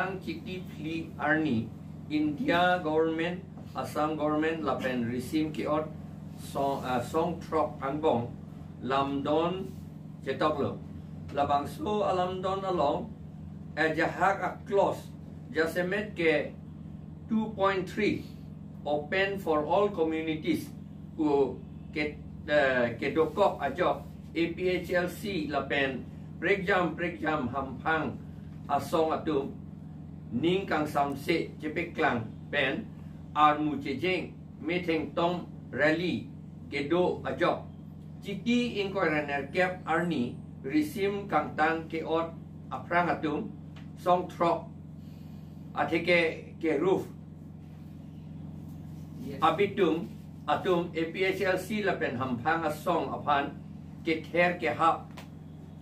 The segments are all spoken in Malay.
tang chiti pli arni India government Assam government lapen resim ki ot song trok angbong lamdon chetoklo labang so alamdon along jahak a close jasemet ke 2.3 open for all communities ku ke dokok ajo APHLC lapen breakjam hampang asong atum ning kang samse jepek klang pen armu chejeng meteng tom rally kedo ajo chiti inkoiraner kep arni resim kang tang ke ot aprang atum song trok atike ke roof abitum atum APHLC lapen hampang asong apan ke ther ke hap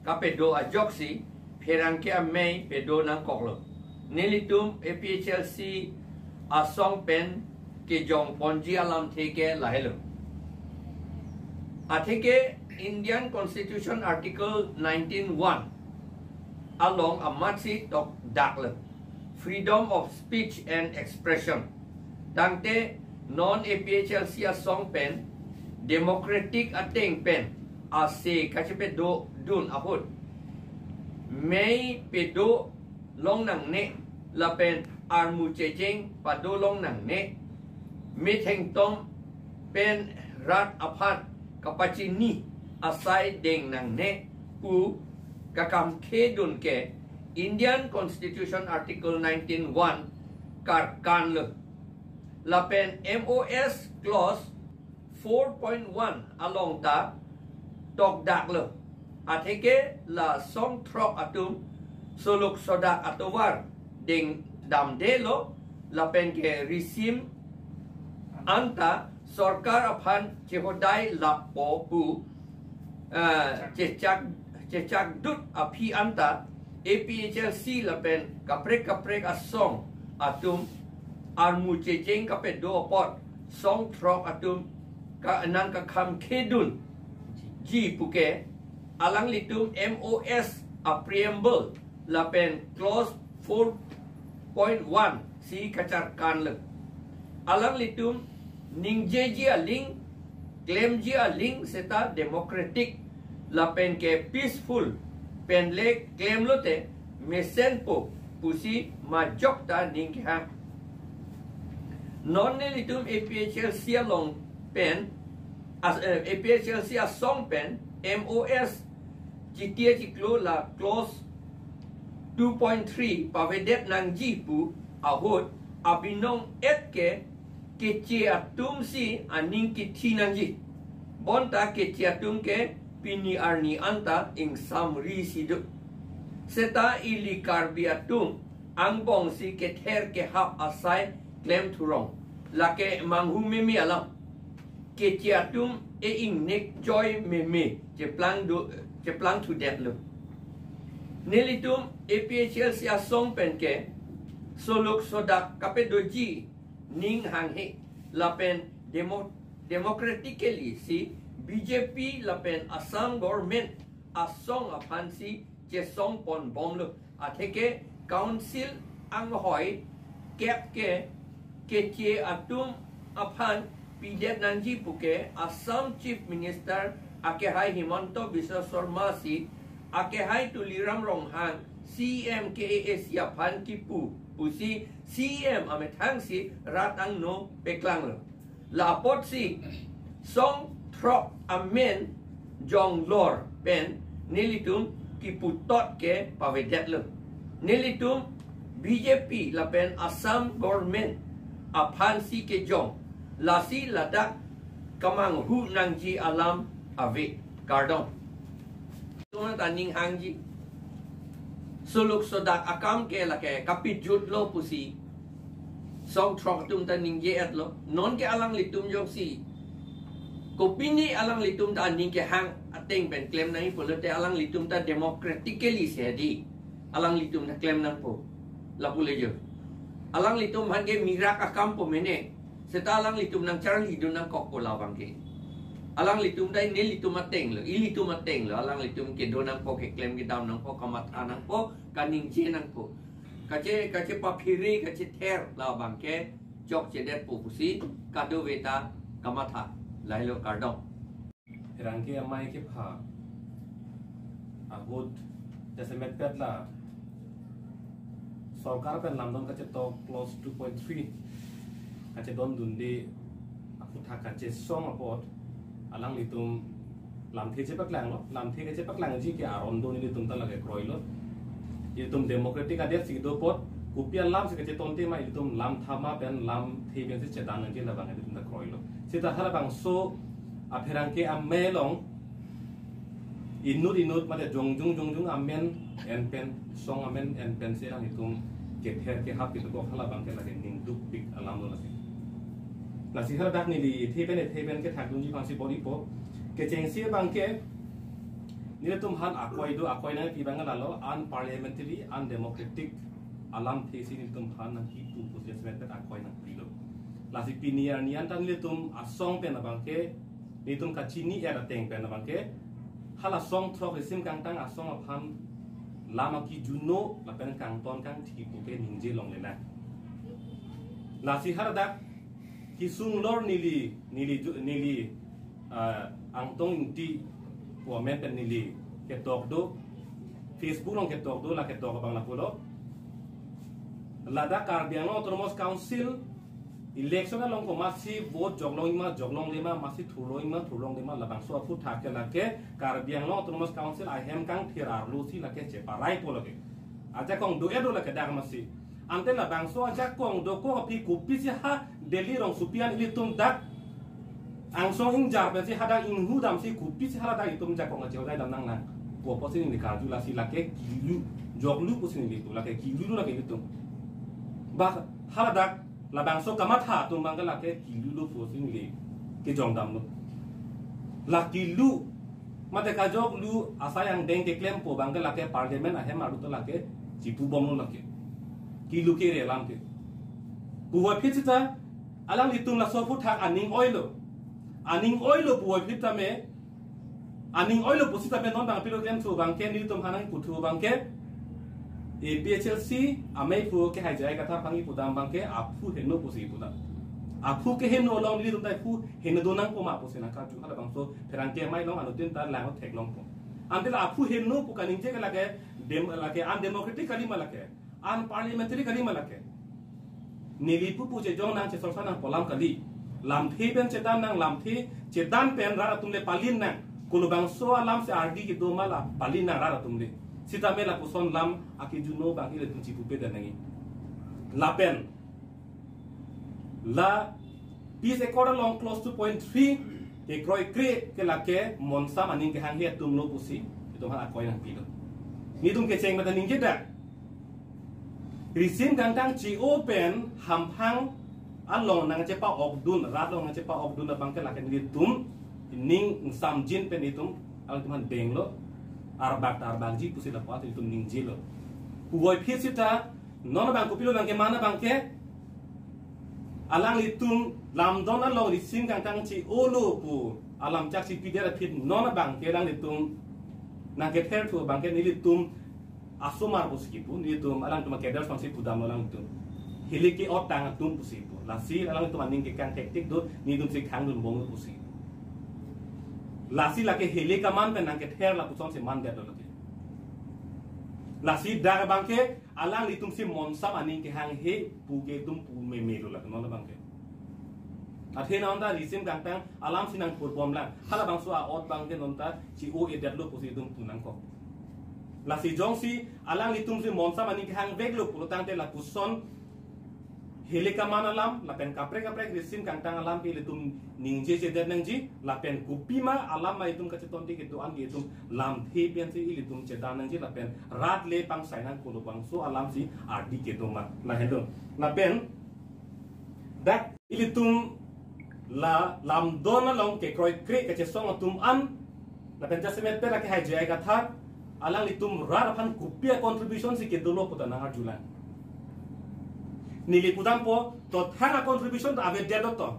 kapedo ajoksi perang ke amei pedo nang koklo nilitum APHLC asong pen ke jong ponji alam theke lahelo atheke Indian Constitution Article 19(1) along amatsi tok dakle freedom of speech and expression tangte non APHLC asong pen democratic ateng pen ase kachepe do dun ahut may pedo long nang ne lapen armu chejeng pado long nang ne mitheng tom pen rat aphat kapachini asai deng nang ne u kakam khedun ke Indian Constitution Article 19(1) karkan le lapen MOS clause 4.1 along ta tok dak le atheke la song trok atum soluk sodak atowar ding dam delo lapen ke resim anta sorkar aphan chehodai lapo pu chechak dut api anta APHLC lapen kaprek asong atum armu chejeng kapedo pot song trok atum ka anang ka kham khedun ji puke alang litum MOS a preamble lapen clause 4.1 si kacar kan le alang litum ning jia ling claim jia ling seta democratic lapen ke peaceful pen le claim lote mesen po pusi majok ta ning ha non ne litum APHLC along pen as APHLC asong pen MOS jitia jiklo la clause 2.3 pavedet nang jipu ahut abinong etke kece atum si aning kiti nang ji bonta kece atum ke pini arni anta ing samri sidu seta ili karbi atum angbong si kether ke hap asai claim turong lake manghu mimi alam kece atum e ing nek joy meme jeplang to that lo nilitum APHLC asong pen ke soluk sodak kapedoji ning hang he lapen democratically si BJP lapen Assam government asong apan si jesong pon bom lo atheke council ang hoi kep ke kece atum apan pidet nanji puke Assam Chief Minister akehai Himanto Biswa Sarma si akehai tuliram ronghang CM KAS yapan kipu pusi CM amethang si ratang no peklang lo lapot si song trok amen jong lor pen nilitum kiputot ke pavedet lo nilitum BJP lapen Assam government apan si ke jong lasi ladak kamang hu nangji alam ave kardon tuna taning hangji suluk sodak akam ke lake kapit jut lo pusi song trok tum taning ye at lo non ke alang litum jong si kopini alang litum ta aning ke hang ateng pen claim nai polote alang litum ta democratically sedi alang litum ta claim nang po la pulejo alang litum hange mirak akam po mene setalang litum nang charang hidun nang kok pola bangke alang litum dai ne litum ateng lo ilitum ateng lo alang litum ke donang po ke claim ke down nang po kamat anang po kaning je nang po kace papiri kace ter la bangke jok cedet pupusi kadu veta kamatha lailo kardong rangke amai ke pha abut desemet petla सरकार पे लामदोन का तो क्लोज 2.3 का don dundi aku thak ka song apot alang litum lam the che paklang lo lam the ke che paklang ji ke aron do ni litum ta lage kroi lo litum democratic adet si do pot kupian lam se ke tonte ma litum lam thama pen lam the ben se chedan nang ke la bang litum ta kroi lo sita hala bang so apherang ke amelong inut ma de jong amen en pen song amen en pen se lang litum ke her ke hap itu ko hala bang ke lage ning duk pik alam lo lagi nasi hal dak ni li theben ke thak dunji pangsi body po ke chengsi bang ke ni tum han akwai na pi bang la lo unparliamentary undemocratic alam thesi ni tum han nang ki pu assessment ta akwai na pi lo lasi piniar ni an tan ni tum asong pe na bang ke ni tum ka chini era teng pe na bang ke hala song throk sim kang tang asong a phan lama ki juno la pen kang ton kang thi pu ke ningje long le na lasi har dak kisung lor nili angtong inti wamen pen nili ketok do Facebook long ketok do la ketok bang la pulo lada Karbiang Autonomous Council election long ko masih vote joglong lima masih thulong lima labang so pu thak ke la ke Karbiang Autonomous Council I hem kang thirar lu si la ke cheparai polo ke aja kong do edo la ke dak masih ante la bang so aja kong do ko pi kupi si ha Delhi rong supian ilitum dak angsong ing jar ben si hadang ing hu dam si kupi si hala dak itum jak kong ajau dai dam nang nang ko posin ni karju la si la ke kilu joglu posin ni tu la ke kilu la ke itum ba hala dak la bang so kamatha tum bang la ke kilu lu posin ni ke jong dam lu la kilu mate ka jog lu asayang deng ke claim po bang la ke parliament ahem aru to la ke jipu bom lu la ke kilu ke re lam ke buat kita alang litum la sofu thak aning oilo buat kita me aning oilo posita me non bang pilo klem tu bang ke litum hanang putu bang ke APHLC amai pu ke hai jai kata pangi pudam bang ke apu heno posi puda apu ke heno long litum dai pu heno donang po ma posena ka ju hala bang so terang ke mai long anutin tar lang thek long po antela apu heno pu kaning je lage dem lage undemocratic kali malake unparliamentary kali malake nili pupu je jong nang che sorsa nang polam kali lam the ben che dan nang lam the che dan pen ra tumle palin nang kulu bang so lam se ardi ki do mala palin nang ra tumle sita mela puson lam aki juno bang ile tum chipu pe dan ngi la pen la peace accord along close to 2.3 ke kroi kre ke la ke monsa maning ke hang he tum lo pusi itu ha akoi nang pilo ni tum ke cheng mata ning ke da Risim kantang ci open hampang along nang cepa okdun radong nang cepa okdun na bangke laken litum ning samjin pen itum al tuman benglo arbak ji pusi dapat itum ning jilo huwai pisita non bang kopilo bangke mana bangke alang litum lamdon along risim kantang ci olo pu alam cak si pidera pit non bangke lang litum nang ke ter tu bangke nilitum asomar pusipu ni tu alang tu makedar fangsi pudam alang tu hiliki otang tum pusipu lasi alang tu maning ke kan teknik do ni tu si khang dun bong pusi lasi lake hilika man pen nang ke ther la puson se man der do lake lasi dar bangke alang li tum si monsa maning ke hang he pu ke tum pu me me do lake non bangke athena onda risim gangtang alam sinang pur bom la hala bangso a ot bangke nonta si o e der lo pusi tum punang ko la si jong si alang litum si monsa maning hang veglo pulutang te la puson helika manalam la pen kapre risim kantang alam pe litum ningje je der nangji la pen kupima alam ma itum kaceton ti kitu an itum lam the pen si litum cedan nangji la pen rat le pang sainan kulo bang so alam si ardi keto ma la hendo la pen dak ilitum la lam dona long ke kroi kre ke song atum an la pen jasemet pe la ke hai jai katha alang litum rarapan kupia contribution si kedolo puta na arjulan nili pudam po to thana contribution ta ave dedo to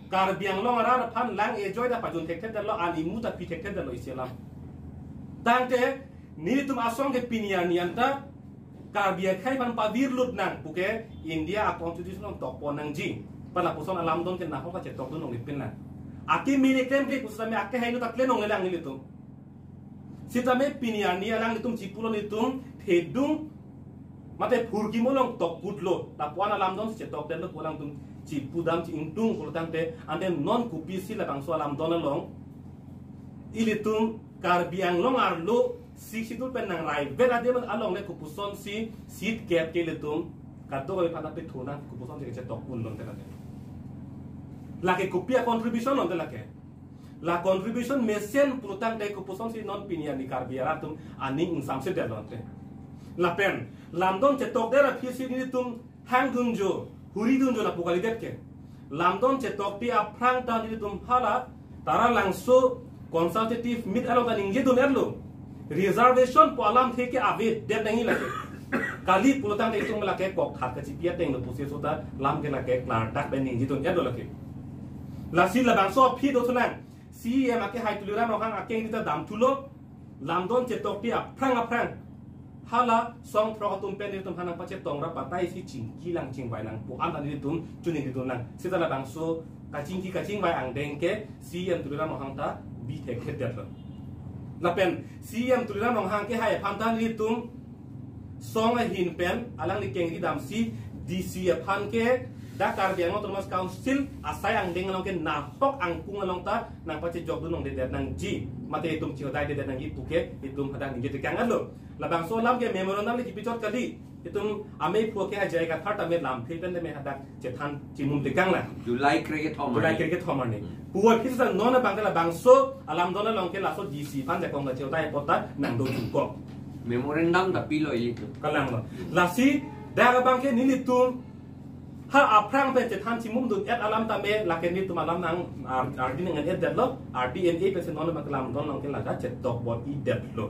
Karbiang long rarapan lang enjoy da pajun tekte dalo ani muta pi tekte dalo isilam tante nili tum asong ke pinian yanta Karbia kai pan pavir lut nang puke India constitution on top ponang ji pala puson alam don ken na ho ka che tok don ong lipin na aki mini claim ke pusame akke hai no ta claim ong le lang ni litum sitame piniani alang litum jipulo litum thedung mate phurki molong tok putlo ta puan alam don che tok den lo pulang tum jipudam ingtung kultang te ande non kupisi la bangso alam don long ilitum karbiang long arlo sixitul penang rai vera de along le kupuson si seat gap ke litum kato ko ipana pe thuna kupuson che tok pun lon te la ke kupia contribution on te la contribution mesen purutang de kupuson si non pinia ni karbiaratum ani insam se de lon te la pen lamdon che tok dera phisi ni tum hang dunjo huri dunjo la pokali det ke lamdon che tok ti aprang ta ni tum hala tara langso consultative mid alo ta ninge dun erlo reservation po alam theke ave det nahi lage kali pulutang de tum lage kok khat ka chipia teng lo puse sota lam ke lage klar tak ben ningi dun erlo lage la si la bangso phi do thunan si em ake hai tulura no hang ake ni ta dam thulo lamdon che tok ti aprang hala song pro tum pen tum hanang pache tong ra patai si chingki lang chingbai lang pu am tani tum chuni di tum lang sita la bangso ka chingki bai ang deng ke si em tulura no hang ta bi the khet dat la pen si em tulura no hang ke hai pham ta ni tum song a hin pen alang ni keng di dam si dc phan ke Dakar biang otonomus council asai ang deng long ke na hok ang kung along ta nang pache jog du nong de nang ji mate itum chiu dai de nang gi puke itum hadang ni de kang alo labang so lam ke memorandum li pichot kali itum ame puke ha jai ka thart ame lam phe pen de me hadak che than chimum de kang la July cricket thomar ni puwa phis sa non bang la bang so alam don long ke la so dc pan ja kong la chiu dai pota nang do ju ko memorandum da pilo itu kalang la si da bang ke ni tum ha aprang pe che than chimum dun et alam ta me la ke ni tum alam nang rd nang et det lo rdna pe se non ma kalam don long ke la da che tok bot i det lo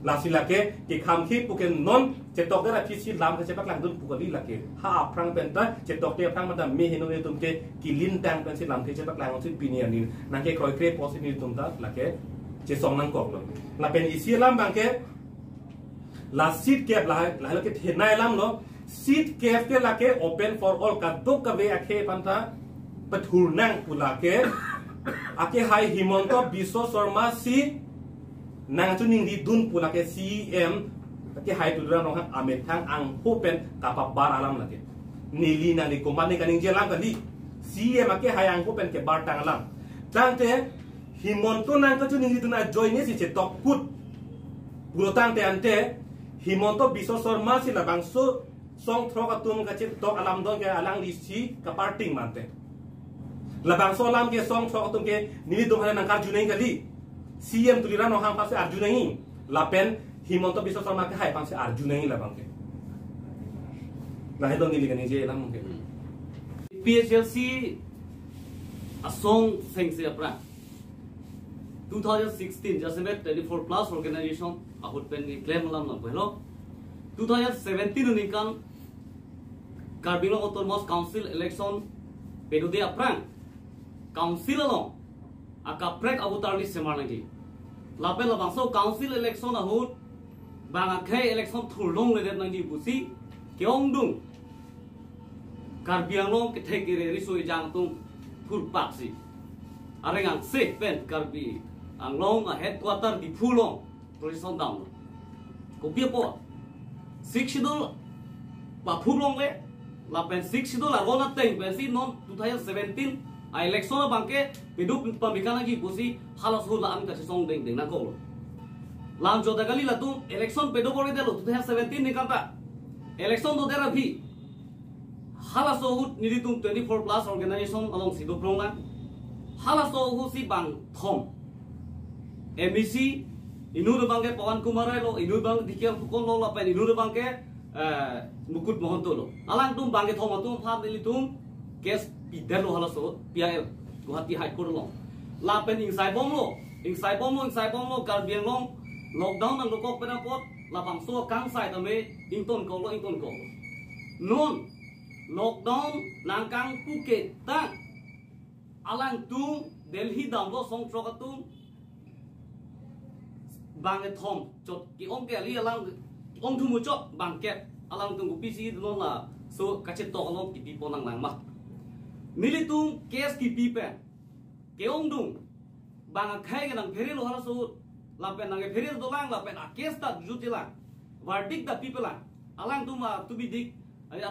la si la ke kham khi pu ke non che tok da thi si lam ke che pak lang dun pu ko li la ke ha aprang pe ta che tok te aprang ma da me hinu ne tum ke kilin tang pe si lam ke che pak lang sin pinia ni nang ke kroi kre posi ni tum ta la ke che song nang kok lo la pen i si lam bang ke la sit ke la ke the nai lam lo seat cave ke lake open for all ka dok ka ve akhe panta pathur nang pula ke ake hai himonto biso sarma si nang chu ning di dun pula ke cm ake hai tulra no han amet thang ang open ka pa bar alam lake nili na ni komani kaning je lang kali cm ake hai ang open ke bar tang alam tangte himonto nang ka chu ning di dun a join si che tok put pulotang te ante himonto biso sarma si labang so song thro ka tum ka chit tok alam don ke alang li si ka parting mante labang so alam ke song thro ka tum ke ni dum hana nang junai kali cm tulira no ham pa se arjunai lapen himonto biso sarma ke hai pa se arjunai labang ke la he don ni ligani je lam ke PSLC asong seng se apra 2016 Jasemet 24 plus organization ahut pen ni claim lam na hello 2017 ni kan Karbino Autonomous Council election pedude aprang council along akaprek abutar ni semar nagi lapel labang so council election ahut banga khay election thurlong le det nagi busi kyong dung Karbiang long ke thekire risoi jang tung thur paksi arengang se pen Karbi ang long a headquarter di phulong prison down ko bia po 6 schedule ba phulong le la pen 6 schedule la rona teng pen si non 2017 a election bangke pidu pamikana gi pusi halas hula am ka song deng deng na ko lam joda gali la tu election pedo bore delo 2017 ni kanta election do dera bhi halas hut ni tum 24 plus organization along sidu pronga halas hu si bang thom MEC inu bangke Pawan Kumar lo inu bang dikiam kon lo la pen inu bangke Mukut Mohanto lo alang tum bangke thom tum pham dili tum case pider lo halas PIL Guwahati High Court lo la pen insai bom lo Karbiang long lockdown nang lokok pena pot la bang so kang sai ta me ington ko non lockdown nang kang Phuket ta alang tum Delhi dam lo song trokatum bang thom chot ki om ke ali alang ong thu mu chop bangket alang tung PC non la so kache to along ki pipo nang lang ma nilitung case ki pipe ke ong dung bang khai ga nang pheri lo har so la pen nang pheri do lang la pen a case ta jutila verdict the people alang tuma to be dik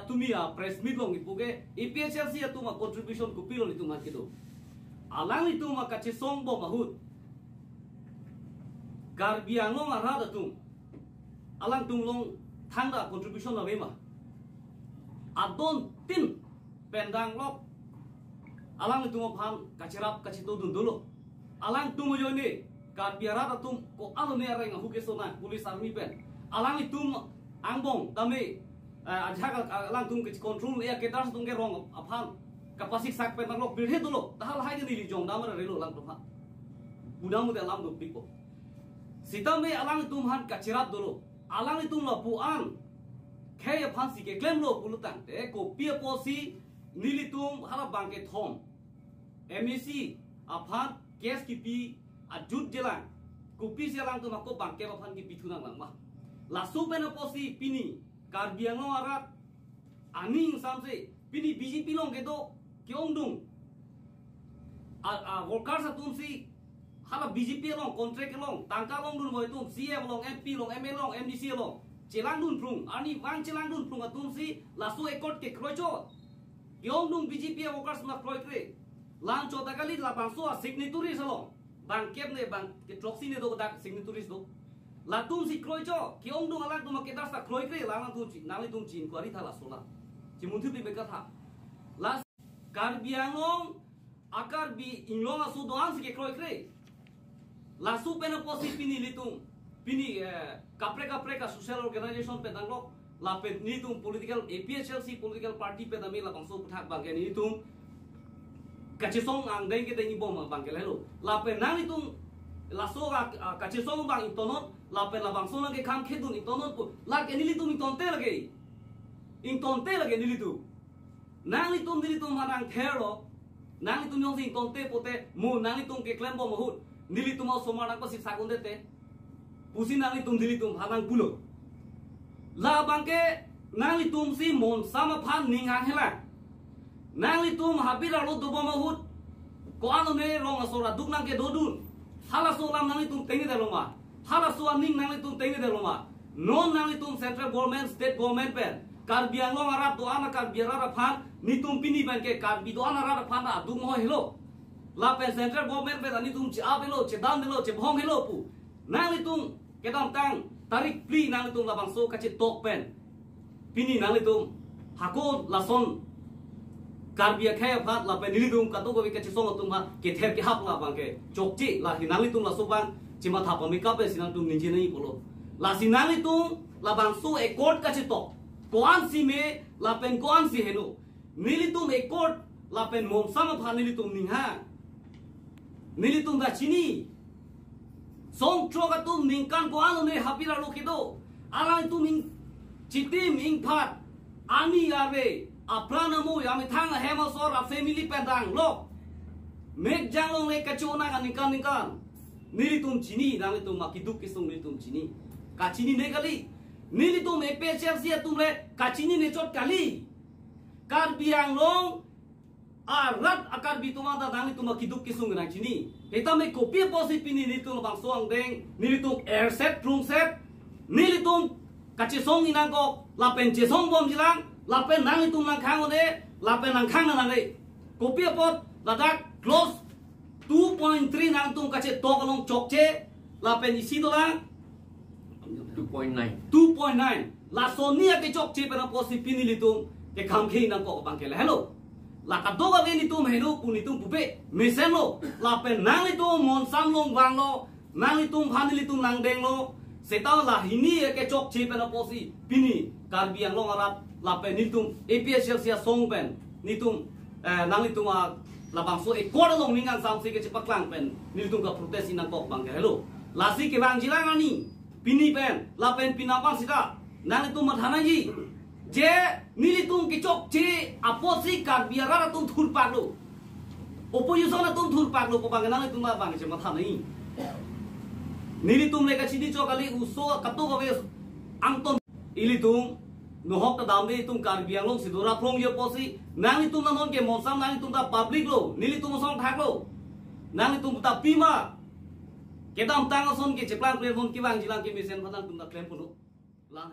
tumi press meet long ipuke EPHLC tuma contribution ku pilo ni tuma kido alang itu maka cisong bo mahut garbiango marada tung alang tung long thanda contribution la bema adon tin pendang lok alang itu phan kacirap kacito dun dulu alang tung mo ni garbiarada tung ko alo ne reng hu kesona police army pen alang itu angbong tami ajaga alang tung control ya kedas tung ke rong aphan kapasik sak pen lok bilhe dulu tahal hai ni jong damar relo lang tuha budam de alam do pipo sitame alang tum han kacirap dulu alang tum la puan khay phan si ke claim lo pulutan te ko pia posi nilitum hala bangke thom MEC aphan case ki pi ajut jelang ko pi selang tum ko bangke aphan ki pithunang lang ma la supen posi pini karbiango arat aning samse pini BJP long ke do kyong dung workers atum si hala BJP long contract long tangka long dun moi tum CM long MP long ML long MDC long chelang dun prung ani wang chelang dun prung atum si lasu ekot ke krocho kyong dung BJP workers na kroi kre lang chota kali la bangso signatories long bang kep ne bang ke troxy ne do dak signatories do la tum si krocho kyong dung alang tum ke dasta kroi kre lang tum chi nali tum chin ko ari thala sola chimunthu bi bekatha la karbiangong akar bi inglong asu doang sike kroi kre lasu pena posi pini litung pini kapre ka social organization pe danglok la pe nitung political APHLC political party pe dami la bangso puthak bangke nitung kachisong ang deng ke dengi bom bangke lelo la pe nang nitung laso kachisong bang intonot la pe la bangso na ke kham khedun intonot pu la ke nilitung intonte lage nilitung nang litum nilitum harang thero nang litum yong sing tonte pote mu nang litum ke klem bo mahut nilitum au somana ko sip sagun dete pusi nang litum nilitum harang pulo la bangke nang litum si mon sama phan ning hang hela nang litum habira lo do bo mahut ko anu ne rong asora duk nang ke dodun hala so lam nang litum tengi de loma hala so ning nang litum tengi de loma non nang litum central government state government pen karbiango arab do ana karbiara phan nitum pini banke karbi do ana arab phan a dung ho helo la pe central government pe nitum chi abelo che dam delo che bhong helo pu nang nitum kedam tang tarik pli nang nitum la bangso ka che tok pen pini nang nitum hako lason karbia khay phat la pe nilitum ka to ko ke che song tum ha ke ther ke hap la bangke chokchi la hi nang nitum la so bang chima tha pa mi ka pe sinang tum ninje nei polo la sinang nitum la bangso e court ka che tok koan si me lapen koan si heno nilitum ekot lapen mom sama pha nilitum ningha nilitum da chini song troga tum ningkan koan ne hapira lokido ala tum ing chitim ing phat ani ave aprana mo yami thang hema sor a family pendang lo mek janglong le kachona kan ningkan nilitum chini nalitum makiduk kisung nilitum chini ka chini ne kali nilitum EPHLC tumle kachini ne chot kali karbiang long arat akar bitumada dang tum kiduk kisung nang chini eta me kopi posi pini nilitum bang soang deng nilitum air set room set nilitum kachisong inang ko lapen chesong bom jilang lapen nang itum nang khang ode lapen nang khang nang re kopi pot ladak close 2.3 nang tum kache tokalong chokche lapen isi dolang 2.9 la sonia ke chok che pera posi pini litum ke kham khei nang ko bang ke hello la ka do ga ni tum hello puni tum pupe meseno la pe nang litum mon sam long wang lo nang litum phan litum nang deng lo seta la hini ke chok che pera posi pini karbiang long arat la pe ni tum APHLC song pen ni tum nang litum la bang so e ko long ningang sam se ke chipak lang pen ni litum ka protest nang ko bang ke hello la si ke bang jilang ani pini pen la pen pinapang sita nang itu mathana ji je nilitum ki chok che aposi karbiara tum thur paklo opposition tum thur paklo ko bang nang itu ma bang che mathana ni nilitum le ka chini chok ali uso kato ko angton ilitung nohok ta dam ni tung Karbi Anglong sidura from ye posi nang itung nanon ke monsam nang itung ta public lo nili tung song thak lo nang itung ta pima kedam tang son ke cheplang play phone ki bang jilang ke misen phatang tung ta claim puno lan